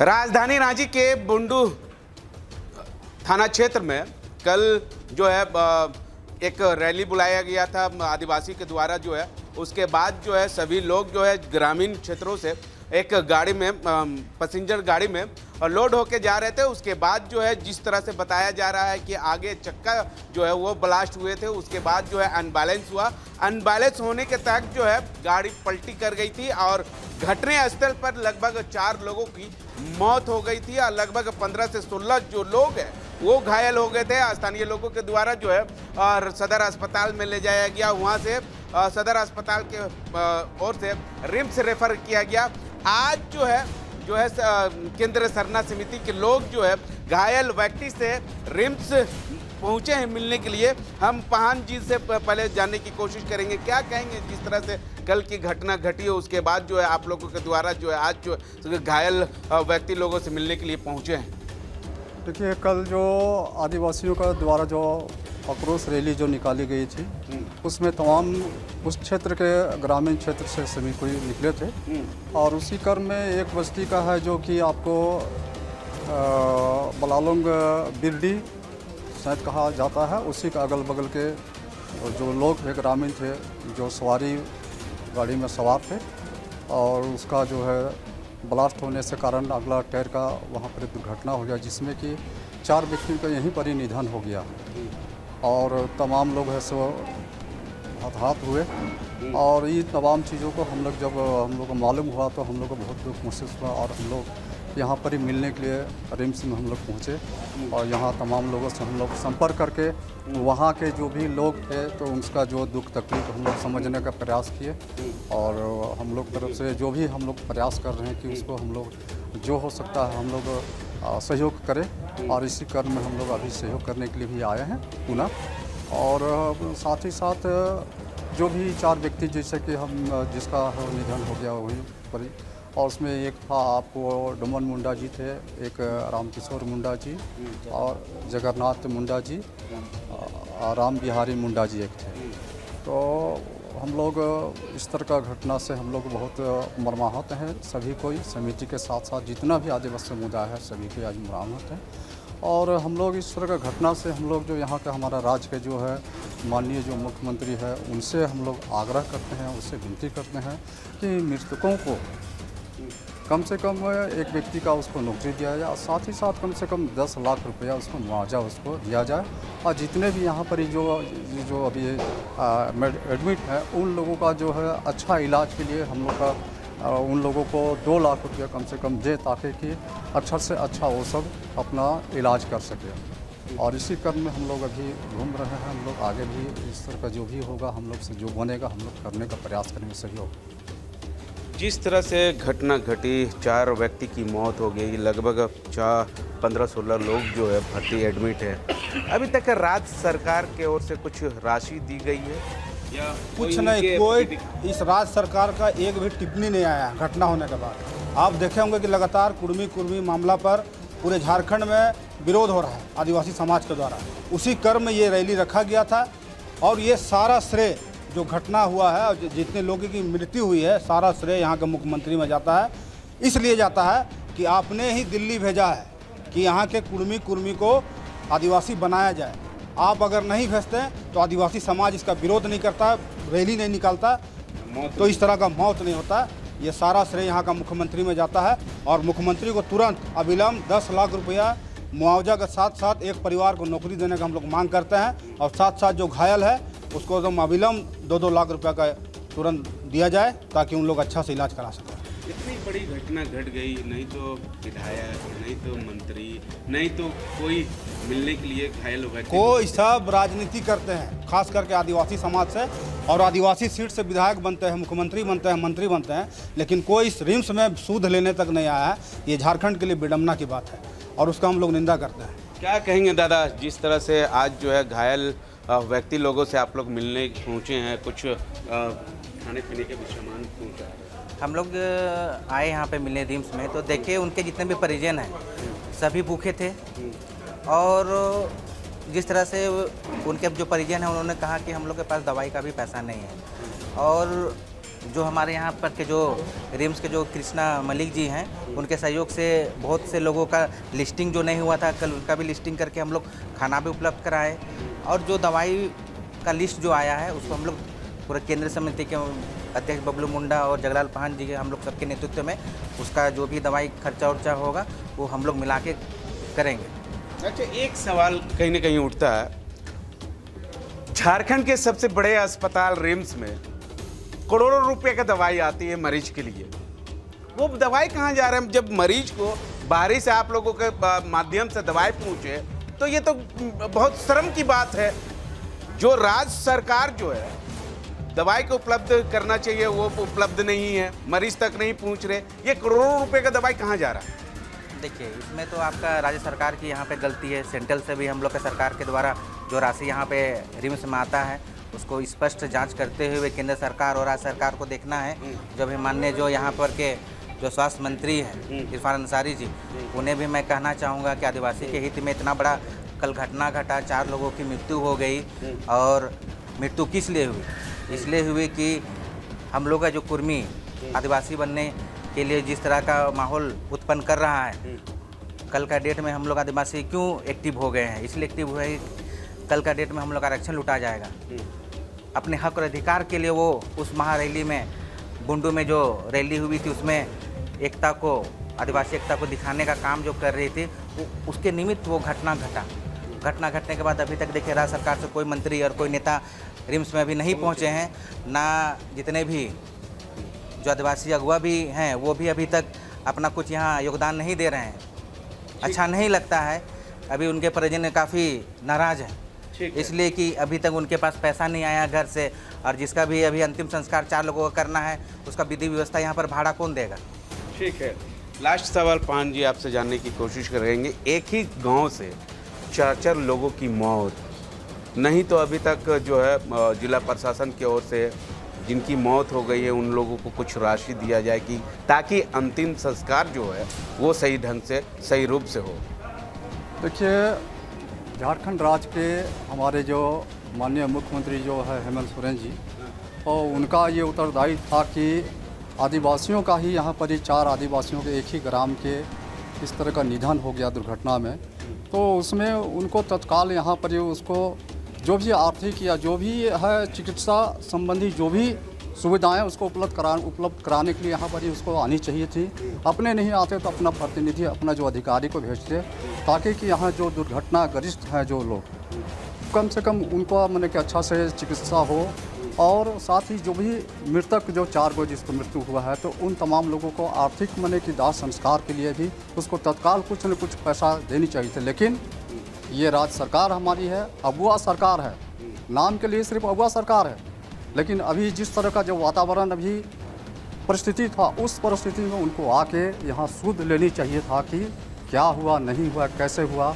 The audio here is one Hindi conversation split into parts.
राजधानी रांची के बुंडू थाना क्षेत्र में कल जो है एक रैली बुलाया गया था आदिवासी के द्वारा जो है। उसके बाद जो है सभी लोग जो है ग्रामीण क्षेत्रों से एक गाड़ी में पैसेंजर गाड़ी में लोड होके जा रहे थे। उसके बाद जो है जिस तरह से बताया जा रहा है कि आगे चक्का जो है वो ब्लास्ट हुए थे। उसके बाद जो है अनबैलेंस हुआ। अनबैलेंस होने के तहत जो है गाड़ी पलटी कर गई थी और घटना स्थल पर लगभग 4 लोगों की मौत हो गई थी और लगभग 15 से 16 जो लोग हैं वो घायल हो गए थे। स्थानीय लोगों के द्वारा जो है और सदर अस्पताल में ले जाया गया। वहाँ से सदर अस्पताल के ओर से रिम्स रेफर किया गया। आज जो है केंद्र सरना समिति के लोग जो है घायल व्यक्ति से रिम्स पहुंचे हैं मिलने के लिए। हम पहान जी से पहले जानने की कोशिश करेंगे क्या कहेंगे जिस तरह से कल की घटना घटी है। उसके बाद जो है आप लोगों के द्वारा जो है आज जो घायल व्यक्ति लोगों से मिलने के लिए पहुंचे हैं। देखिए, कल जो आदिवासियों का द्वारा जो आक्रोश रैली जो निकाली गई थी उसमें तमाम उस क्षेत्र के ग्रामीण क्षेत्र से सभी कोई निकले थे और उसी क्रम में एक बस्ती का है जो कि आपको बलालोंग बिरडी शायद कहा जाता है। उसी का अगल बगल के जो लोग थे ग्रामीण थे जो सवारी गाड़ी में सवार थे और उसका जो है ब्लास्ट होने से कारण अगला टायर का वहाँ पर दुर्घटना हो गया जिसमें कि 4 व्यक्तियों का यहीं पर ही निधन हो गया और तमाम लोग है सो हताहत हुए। और ये तमाम चीज़ों को हम लोग जब हम लोग को मालूम हुआ तो हम लोग को बहुत दुख महसूस हुआ और हम लोग यहाँ पर ही मिलने के लिए रिम्स में हम लोग पहुँचे और यहाँ तमाम लोगों से हम लोग संपर्क करके वहाँ के जो भी लोग थे तो उनका जो दुख तकलीफ हम लोग समझने का प्रयास किए और हम लोग तरफ से जो भी हम लोग प्रयास कर रहे हैं कि उसको हम लोग जो हो सकता है हम लोग सहयोग करें और इसी क्रम में हम लोग अभी सहयोग करने के लिए भी आए हैं पुनः। और साथ ही साथ जो भी 4 व्यक्ति जैसे कि हम जिसका निधन हो गया वहीं पर और उसमें एक था आपको डुमन मुंडा जी थे, एक रामकिशोर मुंडा जी और जगन्नाथ मुंडा जी, राम बिहारी मुंडा जी एक थे। तो हम लोग इस तरह का घटना से हम लोग बहुत मर्माहत हैं। सभी कोई समिति के साथ साथ जितना भी आदिवासी समुदाय है सभी को आज मर्माहत है और हम लोग इस तरह का घटना से हम लोग जो यहाँ का हमारा राज्य के जो है माननीय जो मुख्यमंत्री है उनसे हम लोग आग्रह करते हैं, उससे विनती करते हैं कि मृतकों को कम से कम एक व्यक्ति का उसको नौकरी दिया जाए और साथ ही साथ कम से कम 10 लाख रुपया उसको मुआवजा उसको दिया जाए और जितने भी यहाँ पर जो अभी एडमिट है उन लोगों का जो है अच्छा इलाज के लिए हम लोग का उन लोगों को 2 लाख रुपया कम से कम दे ताकि कि अच्छा से अच्छा वो सब अपना इलाज कर सके। और इसी क्रम में हम लोग अभी घूम रहे हैं। हम लोग आगे भी इस तरह का जो भी होगा हम लोग से जो बनेगा हम लोग करने का प्रयास करेंगे सहयोग। जिस तरह से घटना घटी 4 व्यक्ति की मौत हो गई, लगभग 15-16 लोग जो है भर्ती एडमिट है। अभी तक राज्य सरकार की ओर से कुछ राशि दी गई है या कुछ नहीं? कोई इस राज्य सरकार का एक भी टिप्पणी नहीं आया घटना होने के बाद। आप देखे होंगे कि लगातार कुर्मी मामला पर पूरे झारखंड में विरोध हो रहा है आदिवासी समाज के द्वारा। उसी क्रम में ये रैली रखा गया था और ये सारा श्रेय जो घटना हुआ है और जितने लोगों की मृत्यु हुई है सारा श्रेय यहाँ के मुख्यमंत्री में जाता है। इसलिए जाता है कि आपने ही दिल्ली भेजा है कि यहाँ के कुर्मी को आदिवासी बनाया जाए। आप अगर नहीं भेजते तो आदिवासी समाज इसका विरोध नहीं करता, रैली नहीं निकालता, तो इस तरह का मौत नहीं होता। ये सारा श्रेय यहाँ का मुख्यमंत्री में जाता है और मुख्यमंत्री को तुरंत अविलंब 10 लाख रुपया मुआवजा के साथ साथ एक परिवार को नौकरी देने का हम लोग मांग करते हैं और साथ साथ जो घायल है उसको एकदम अविलंब 2-2 लाख रुपया का तुरंत दिया जाए ताकि उन लोग अच्छा से इलाज करा सकें। इतनी बड़ी घटना घट गई, नहीं तो विधायक, नहीं तो मंत्री, नहीं तो कोई मिलने के लिए घायल हो गए। कोई सब राजनीति करते हैं खास करके आदिवासी समाज से और आदिवासी सीट से विधायक बनते हैं, मुख्यमंत्री बनते हैं, मंत्री बनते हैं, लेकिन कोई इस रिम्स में सूद लेने तक नहीं आया है। ये झारखंड के लिए विडम्बना की बात है और उसका हम लोग निंदा करते हैं। क्या कहेंगे दादा, जिस तरह से आज जो है घायल व्यक्ति लोगों से आप लोग मिलने पहुँचे हैं, कुछ खाने पीने के भी सामान पहुँचा है? हम लोग आए यहाँ पे मिलने रिम्स में तो देखे उनके जितने भी परिजन हैं सभी भूखे थे और जिस तरह से उनके जो परिजन हैं उन्होंने कहा कि हम लोग के पास दवाई का भी पैसा नहीं है और जो हमारे यहाँ पर के जो रिम्स के जो कृष्णा मलिक जी हैं, उनके सहयोग से बहुत से लोगों का लिस्टिंग जो नहीं हुआ था, कल उनका भी लिस्टिंग करके हम लोग खाना भी उपलब्ध कराए। और जो दवाई का लिस्ट जो आया है उसको हम लोग पूरे केंद्र समिति के अध्यक्ष बबलू मुंडा और जगलाल पाहन जी के हम लोग सबके नेतृत्व में उसका जो भी दवाई खर्चा उर्चा होगा वो हम लोग मिला के करेंगे। अच्छा, एक सवाल कहीं ना कहीं उठता है, झारखंड के सबसे बड़े अस्पताल रिम्स में करोड़ों रुपए का दवाई आती है मरीज के लिए, वो दवाई कहाँ जा रहा है? जब मरीज को बाहरी से आप लोगों के माध्यम से दवाई पहुँचे तो ये तो बहुत शर्म की बात है। जो राज्य सरकार जो है दवाई को उपलब्ध करना चाहिए वो उपलब्ध नहीं है, मरीज तक नहीं पहुँच रहे, ये करोड़ों रुपए का दवाई कहाँ जा रहा है? देखिए, इसमें तो आपका राज्य सरकार की यहाँ पे गलती है। सेंट्रल से भी हम लोग के सरकार के द्वारा जो राशि यहाँ पे रिम्स में आता है उसको स्पष्ट जांच करते हुए केंद्र सरकार और राज्य सरकार को देखना है। जो भी माननीय जो यहाँ पर के जो स्वास्थ्य मंत्री हैं इरफान अंसारी जी, उन्हें भी मैं कहना चाहूँगा कि आदिवासी के हित में इतना बड़ा कल घटना घटा, 4 लोगों की मृत्यु हो गई। और मृत्यु किस लिए हुई? इसलिए हुई कि हम लोग का जो कुर्मी आदिवासी बनने के लिए जिस तरह का माहौल उत्पन्न कर रहा है, कल का डेट में हम लोग आदिवासी क्यों एक्टिव हो गए हैं? इसलिए एक्टिव हुए कि कल का डेट में हम लोग आरक्षण लुटा जाएगा। अपने हक और अधिकार के लिए वो उस महारैली में बुंडू में जो रैली हुई थी उसमें एकता को, आदिवासी एकता को दिखाने का काम जो कर रही थी, उसके निमित्त वो घटना घटा। घटना घटने के बाद अभी तक देखिए राज्य सरकार से कोई मंत्री और कोई नेता रिम्स में अभी नहीं पहुंचे हैं, ना जितने भी जो आदिवासी अगुवा भी हैं वो भी अभी तक अपना कुछ यहाँ योगदान नहीं दे रहे हैं। अच्छा नहीं लगता है। अभी उनके परिजन काफ़ी नाराज़ हैं, इसलिए कि अभी तक उनके पास पैसा नहीं आया घर से, और जिसका भी अभी अंतिम संस्कार 4 लोगों का करना है उसका विधि व्यवस्था यहाँ पर भाड़ा कौन देगा? ठीक है, लास्ट सवाल पान जी आपसे जानने की कोशिश करेंगे। एक ही गांव से 4 लोगों की मौत, नहीं तो अभी तक जो है जिला प्रशासन की ओर से जिनकी मौत हो गई है उन लोगों को कुछ राशि दिया जाए कि ताकि अंतिम संस्कार जो है वो सही ढंग से, सही रूप से हो। देखिए, झारखंड राज्य के हमारे जो माननीय मुख्यमंत्री जो है हेमंत सोरेन जी, और उनका ये उत्तरदायी था कि आदिवासियों का ही यहाँ पर ही 4 आदिवासियों के एक ही ग्राम के इस तरह का निधन हो गया दुर्घटना में, तो उसमें उनको तत्काल यहाँ पर ही उसको जो भी आर्थिक या जो भी है चिकित्सा संबंधी जो भी सुविधाएं उसको उपलब्ध कराने के लिए यहाँ पर ही उसको आनी चाहिए थी। अपने नहीं आते तो अपना प्रतिनिधि, अपना जो अधिकारी को भेजते, ताकि कि यहाँ जो दुर्घटनाग्रस्त हैं जो लोग, कम से कम उनको मैंने कि अच्छा से चिकित्सा हो। और साथ ही जो भी मृतक जो 4 को जिसको मृत्यु हुआ है, तो उन तमाम लोगों को आर्थिक मैंने कि दाह संस्कार के लिए भी उसको तत्काल कुछ न कुछ पैसा देनी चाहिए थी। लेकिन ये राज्य सरकार हमारी है, अगुआ सरकार है, नाम के लिए सिर्फ अगुआ सरकार है, लेकिन अभी जिस तरह का जो वातावरण अभी परिस्थिति था, उस परिस्थिति में उनको आके यहाँ सुध लेनी चाहिए था कि क्या हुआ, नहीं हुआ, कैसे हुआ,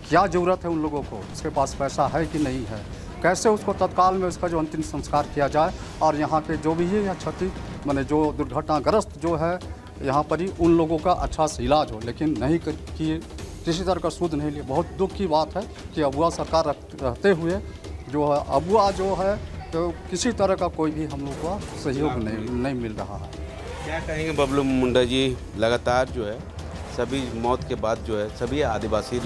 क्या ज़रूरत है उन लोगों को, उसके पास पैसा है कि नहीं है, कैसे उसको तत्काल में उसका जो अंतिम संस्कार किया जाए। और यहाँ के जो भी है क्षति मैंने जो दुर्घटनाग्रस्त जो है यहाँ पर ही उन लोगों का अच्छा से इलाज हो, लेकिन नहीं कि किसी तरह का सूद नहीं लिए। बहुत दुख की बात है कि अगुआ सरकार रहते हुए जो है अगुआ जो है तो किसी तरह का कोई भी हम लोग का सहयोग नहीं मिल रहा है। क्या कहेंगे बबलू मुंडा जी, लगातार जो है सभी मौत के बाद जो है सभी आदिवासी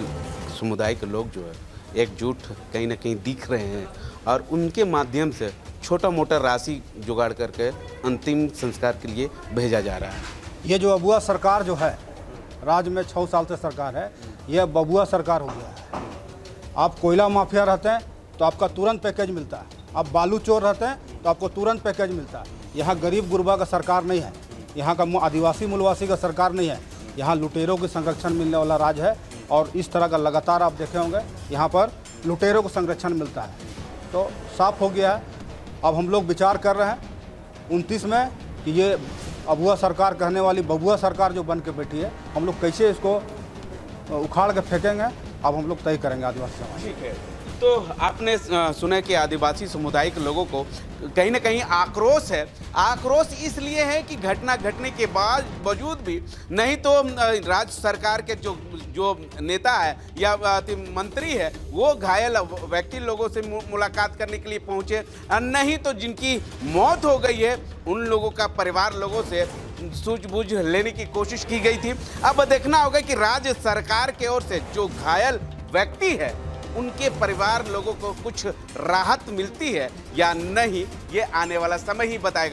समुदाय के लोग जो है एकजुट कहीं ना कहीं दिख रहे हैं और उनके माध्यम से छोटा मोटा राशि जुगाड़ करके अंतिम संस्कार के लिए भेजा जा रहा है। ये जो अगुआ सरकार जो है, राज्य में 6 साल से सरकार है, ये बबुआ सरकार हो गया है। आप कोयला माफिया रहते हैं तो आपका तुरंत पैकेज मिलता है, आप बालू चोर रहते हैं तो आपको तुरंत पैकेज मिलता है। यहाँ गरीब गुरबा का सरकार नहीं है, यहाँ का आदिवासी मूलवासी का सरकार नहीं है, यहाँ लुटेरों के संरक्षण मिलने वाला राज्य है। और इस तरह का लगातार आप देखे होंगे यहाँ पर लुटेरों को संरक्षण मिलता है। तो साफ हो गया है। अब हम लोग विचार कर रहे हैं 29 में कि ये अगुआ सरकार कहने वाली बबुआ सरकार जो बन के बैठी है, हम लोग कैसे इसको उखाड़ के फेंकेंगे, अब हम लोग तय करेंगे आदिवासी समाज। ठीक है, तो आपने सुना कि आदिवासी समुदाय के लोगों को कहीं ना कहीं आक्रोश है। आक्रोश इसलिए है कि घटना घटने के बावजूद भी नहीं तो राज्य सरकार के जो नेता है या मंत्री है वो घायल व्यक्ति लोगों से मुलाकात करने के लिए पहुंचे, नहीं तो जिनकी मौत हो गई है उन लोगों का परिवार लोगों से सूझबूझ लेने की कोशिश की गई थी। अब देखना होगा कि राज्य सरकार की ओर से जो घायल व्यक्ति है उनके परिवार लोगों को कुछ राहत मिलती है या नहीं, ये आने वाला समय ही बताएगा।